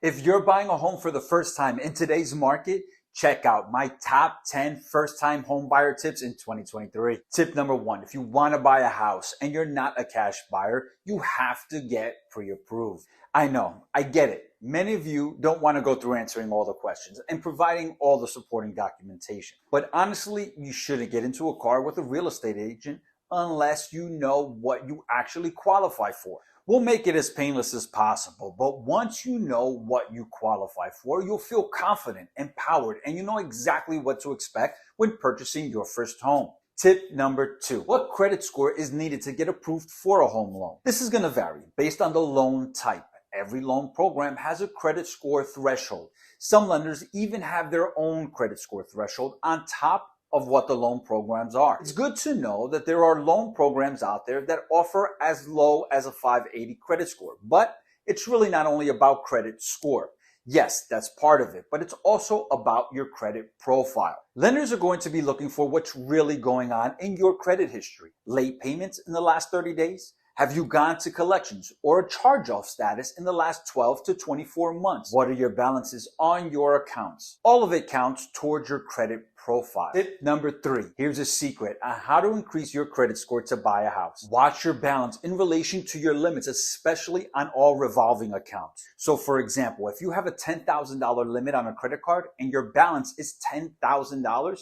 If you're buying a home for the first time in today's market, check out my top 10 first-time home buyer tips in 2023. Tip number 1, if you want to buy a house and you're not a cash buyer, you have to get pre-approved. I know, I get it. Many of you don't want to go through answering all the questions and providing all the supporting documentation. But honestly, you shouldn't get into a car with a real estate agent unless you know what you actually qualify for. We'll make it as painless as possible, but once you know what you qualify for, you'll feel confident, empowered, and you know exactly what to expect when purchasing your first home. Tip number 2, what credit score is needed to get approved for a home loan? This is going to vary based on the loan type. Every loan program has a credit score threshold. Some lenders even have their own credit score threshold on top of what the loan programs are. It's good to know that there are loan programs out there that offer as low as a 580 credit score, but it's really not only about credit score. Yes, that's part of it, but it's also about your credit profile. Lenders are going to be looking for what's really going on in your credit history. Late payments in the last 30 days? Have you gone to collections or a charge-off status in the last 12 to 24 months? What are your balances on your accounts? All of it counts towards your credit profile. Tip number 3, here's a secret on how to increase your credit score to buy a house. Watch your balance in relation to your limits, especially on all revolving accounts. So for example, if you have a $10,000 limit on a credit card and your balance is $10,000,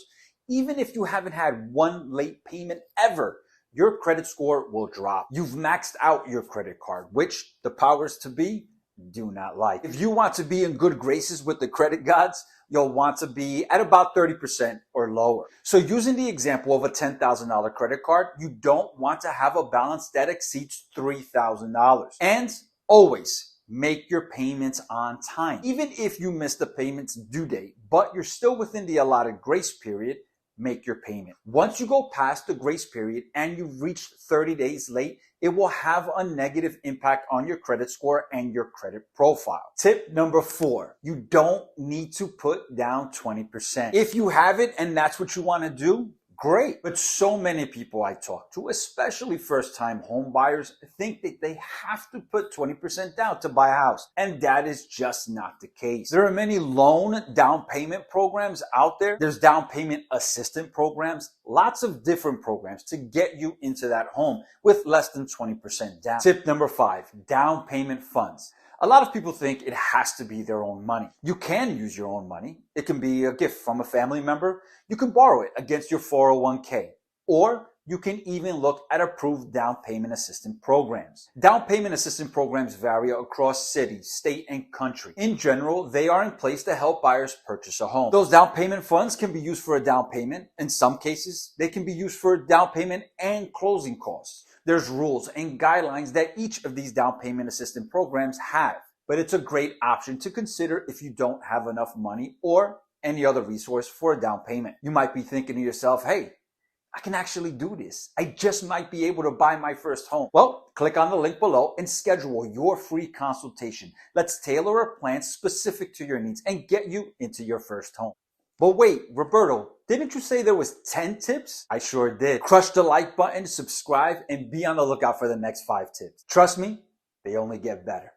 even if you haven't had one late payment ever, your credit score will drop. You've maxed out your credit card, which the powers to be do not like. If you want to be in good graces with the credit gods, you'll want to be at about 30% or lower. So using the example of a $10,000 credit card, you don't want to have a balance that exceeds $3,000. And always make your payments on time. Even if you miss the payment's due date, but you're still within the allotted grace period, make your payment. Once you go past the grace period and you've reached 30 days late, it will have a negative impact on your credit score and your credit profile. Tip number 4, you don't need to put down 20%. If you have it and that's what you want to do, great. But so many people I talk to, especially first-time home buyers, think that they have to put 20% down to buy a house. And that is just not the case. There are many loan down payment programs out there. There's down payment assistance programs, lots of different programs to get you into that home with less than 20% down. Tip number 5, down payment funds. A lot of people think it has to be their own money. You can use your own money. It can be a gift from a family member. You can borrow it against your 401k. Or you can even look at approved down payment assistance programs. Down payment assistance programs vary across cities, state, and country. In general, they are in place to help buyers purchase a home. Those down payment funds can be used for a down payment. In some cases, they can be used for a down payment and closing costs. There's rules and guidelines that each of these down payment assistance programs have, but it's a great option to consider if you don't have enough money or any other resource for a down payment. You might be thinking to yourself, hey, I can actually do this. I just might be able to buy my first home. Well, click on the link below and schedule your free consultation. Let's tailor a plan specific to your needs and get you into your first home. But wait, Roberto, didn't you say there was 10 tips? I sure did. Crush the like button, subscribe, and be on the lookout for the next 5 tips. Trust me, they only get better.